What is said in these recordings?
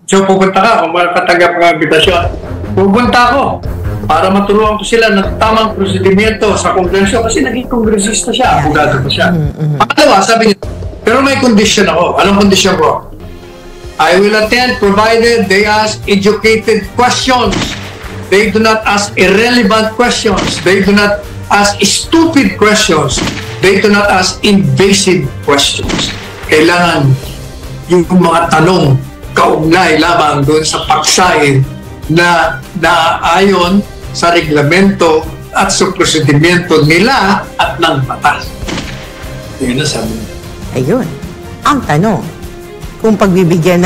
So pupunta ka kung makatanggap ng invitation. Pupunta ako para matulungan ko sila ng tamang prosedimento sa kongreso kasi naging kongresista siya, abogado ko siya. Pangalawa, sabi niya, pero may condition ako. Anong condition ko? I will attend provided they ask educated questions. They do not ask irrelevant questions. They do not ask stupid questions. They do not ask invasive questions. Kailangan yung mga tanong kaugnay lamang doon sa paksain na naayon sa reglamento at sa prosedimento nila at ng batas. Yun na sabi niya. Ayun. Ang tanong, kung pagbibigyan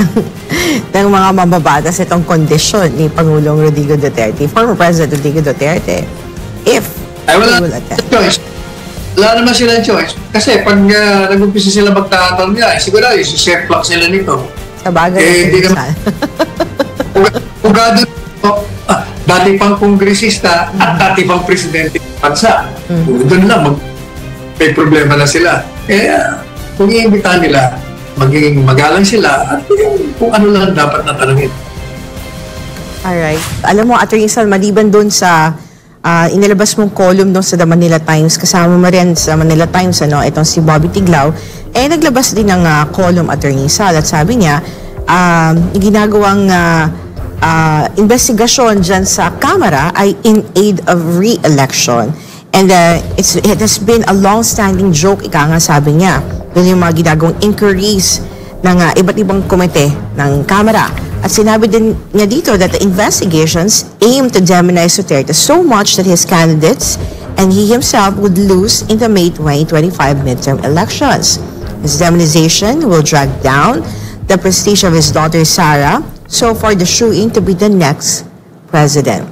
ng mga mambabatas itong kondisyon ni Pangulong Rodrigo Duterte, former President Rodrigo Duterte, if wala choice. Wala naman silang choice. Kasi pag nag-umpisa sila magtatanong niya, siguro isi-chef lang sila nito. Sa bagay, hindi naman. Ugado dati pang kongresista at dati pang presidente ng bansa. Doon lang, may problema na sila. Kung iimbitahan nila, magiging magalang sila at kung ano lang dapat natanungin. Alright. Alam mo, Attorney Sal, maliban doon sa inilabas mong column doon sa The Manila Times, kasama mo rin sa Manila Times, itong si Bobby Tiglao, naglabas din ng column, Attorney Sal, at sabi niya, ginagawang investigasyon dyan sa Kamara ay in aid of re-election. And it has been a long-standing joke, ika nga sabi niya, doon yung mga ginagawang inquiries ng iba't ibang komite ng Kamara. At sinabi din niya dito that the investigations aim to demonize Duterte so much that his candidates and he himself would lose in the May 2025 midterm elections. His demonization will drag down the prestige of his daughter Sara, so for the shoo-in to be the next president.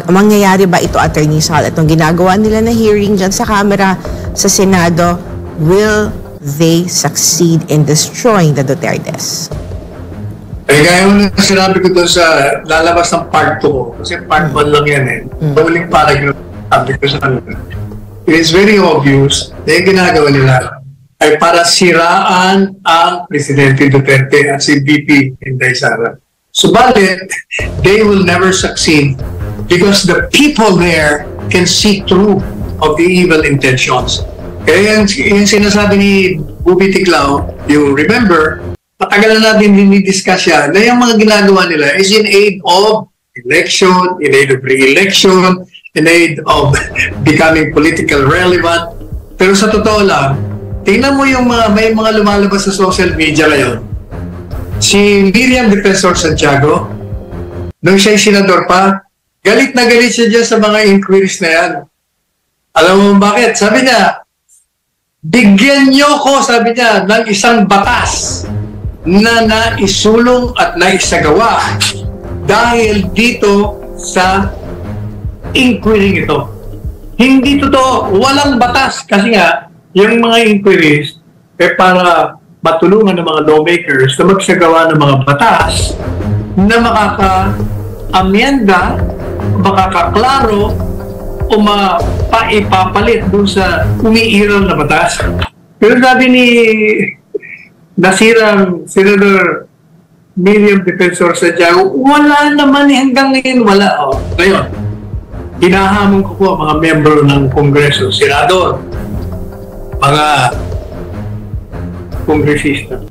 Mangyayari ba ito, Attorney Sal? Itong ginagawa nila na hearing dyan sa Kamara, sa Senado, will they succeed in destroying the Dutertes? Gaya mo na sinabi ko doon sa lalabas ng part 2 ko. Kasi part 1 lang yan Huling paragraph sabi ko sa kanila. It is very obvious na yung ginagawa nila ay para siraan ang Presidente Duterte at si VP Inday Sara. Subalit, they will never succeed because the people there can see through of the evil intentions. Kaya yung sinasabi ni Bobby Tiglao, you remember, matagal na natin dinidiscuss yan na yung mga ginagawa nila is in aid of election, in aid of re-election, in aid of becoming political relevant. Pero sa totoo lang, tingnan mo yung may mga lumalabas sa social media ngayon. Si Miriam Defensor Santiago, nung siya'y senador pa, galit na galit siya dyan sa mga inquiries na yan. Alam mo bakit? Sabi niya, bigyan niyo ko, sabi niya, ng isang batas na naisulong at naisagawa dahil dito sa inquiry ito. Hindi totoo, walang batas kasi nga yung mga inquiries para matulungan ng mga lawmakers na magsagawa ng mga batas na makaka-amyenda, makakaklaro o mapaipapalit dun sa umiiral na batas. Pero sabi ni nasirang Senator Miriam Defensor Santiago, wala naman hanggang ngayon, wala. Ngayon, hinahamon ko po mga membro ng Kongreso, Senador, mga kongresista.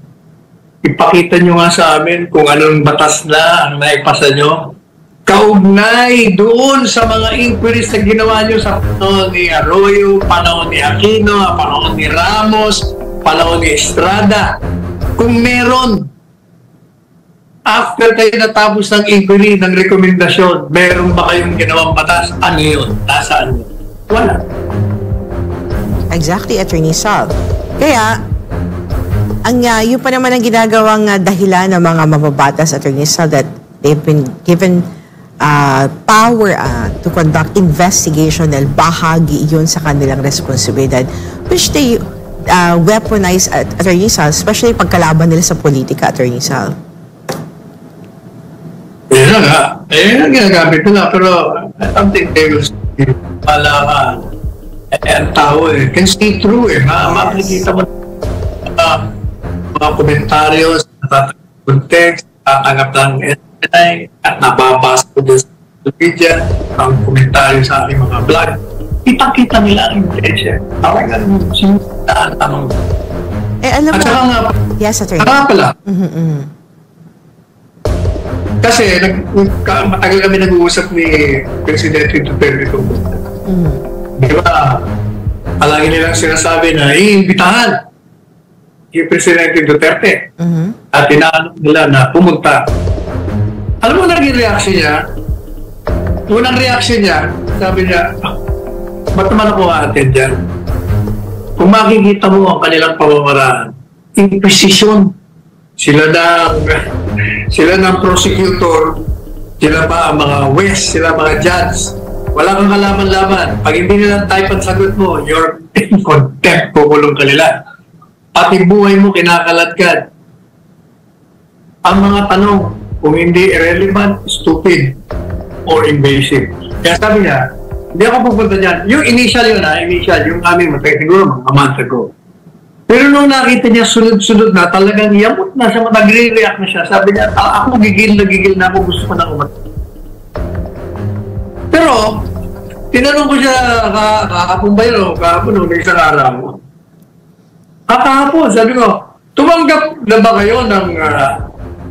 Ipakita nyo nga sa amin kung anong batas na ang naipasa nyo. Kaugnay doon sa mga inquiries na ginawa nyo sa panahon ni Arroyo, panahon ni Aquino, panahon ni Ramos, panahon ni Estrada. Kung meron, after kayo natapos ng inquiry, ng rekomendasyon, meron ba kayong ginawang batas? Ano yun? Nasaan yun? Wala. Exactly, Attorney Sal. Kaya, yun pa naman ang ginagawang dahilan ng mga mababatas, Attorney Sal, that they've been given power to conduct investigation dahil bahagi yun sa kanilang responsibilidad, which they weaponize at Attorney Sal, especially pagkalaban nila sa politika, Attorney Sal. Yan nga. Ang ginagamit nila. Pero I don't think they will see. Ang tao can see through Ma-aplikita mo mga komentaryo sa context, tatanggap ng SNI at nababasa ko din sa social media, ang komentaryo sa aking mga vlog. Kita-kita nila ang intention. Talagang sinusuntaan tamang. Alam at mo, saka nga, yes, attorney. saka pala, kasi matagal kami nag-uusap ni Presidente Duterte tungkol. Di ba, palagi nilang sinasabi na iimbitahan yung Presidente Duterte at inaano nila na pumunta. Alam mo naging reaction niya? Unang reaction niya, sabi niya, ba't naman ako a-attend dyan? Kung makikita mo ang kanilang pamamaraan, inquisition. Sila ng prosecutor, sila pa ang mga west, sila mga judge. Wala kang kalaman-laman. Pag hindi nila type ang sagot mo, you're in contempt, kukulong ka nila. Pati buhay mo kinakaladkad. Ang mga tanong, kung hindi irrelevant, stupid, or invasive. Kaya sabi niya, hindi ako pupunta dyan. Yung initial yun, yung aming siguro mga month ago. Pero nung nakita niya sunod-sunod na, talagang yamot na siya, nagre-react na siya. Sabi niya, ako gigil na ako, gusto ko na umatay. Pero, tinanong ko siya kahapon ba yun, kahapon nung isang araw. Kahapon, sabi ko, tumanggap na ba kayo ng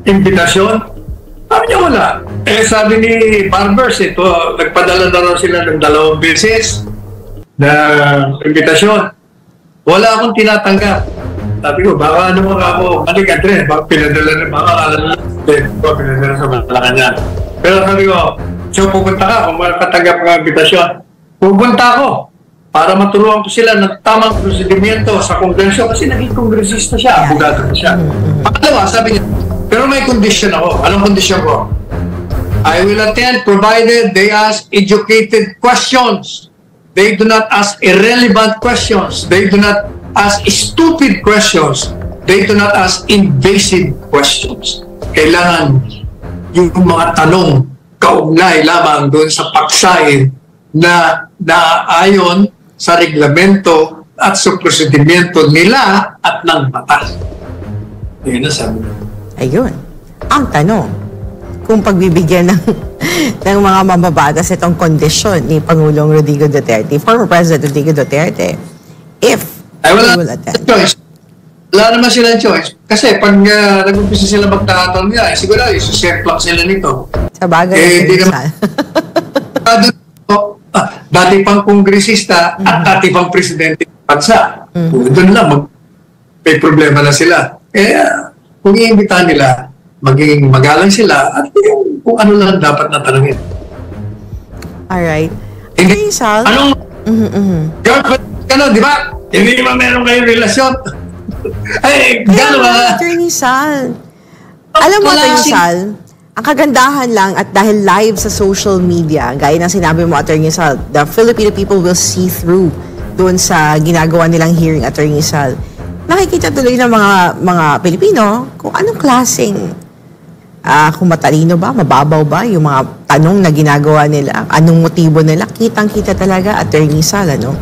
imbitasyon? Sabi niya wala. Sabi ni Barbers, ito, nagpadala na raw sila ng 2 beses na imbitasyon. Wala akong tinatanggap. Sabi ko, baka naman ako, balik address, baka pinadala na, pinadala sa Malacanang. Pero sabi ko, so pupunta ka, kung makatanggap ng imbitasyon, pupunta ako para maturuan ko sila ng tamang prosedimento sa kongreso kasi naging kongresista siya, abogado na siya. Pangalawa, sabi niya, pero may condition ako. Anong condition ko? I will attend provided they ask educated questions. They do not ask irrelevant questions. They do not ask stupid questions. They do not ask invasive questions. Kailangan yung mga tanong kaugnay lamang doon sa paksain na naayon sa reglamento at sa prosedimento nila at ng batas. Yun na sabi ko. Ayun. Ang tanong, kung pagbibigyan ng mga mababatas itong kondisyon ni Pangulong Rodrigo Duterte, former President Rodrigo Duterte, if wala will attend. Choice. Wala naman silang choice. Kasi pag nag-umpisa sila magtatanong niya, siguro isuset-lock sila nito. Sa bagay, hindi naman. Dati pang kongresista at dati pang presidente ng bansa. Doon lang, may problema na sila. Kung iimbitahan nila, maging magalang sila at kung ano lang dapat na tanongin. Alright. Hindi, Sal? anong girlfriend, di ba? Hindi ba meron kayong relasyon? Ay, gano'n ba? Attorney Sal. Alam mo, Attorney Sal, ang kagandahan lang at dahil live sa social media, gaya ng sinabi mo, Attorney Sal, the Filipino people will see through doon sa ginagawa nilang hearing, Attorney Sal. Nakikita tuloy ng mga Pilipino kung anong klaseng kung matalino ba, mababaw ba yung mga tanong na ginagawa nila, anong motibo nila, kitang-kita talaga, Attorney Sal, ano?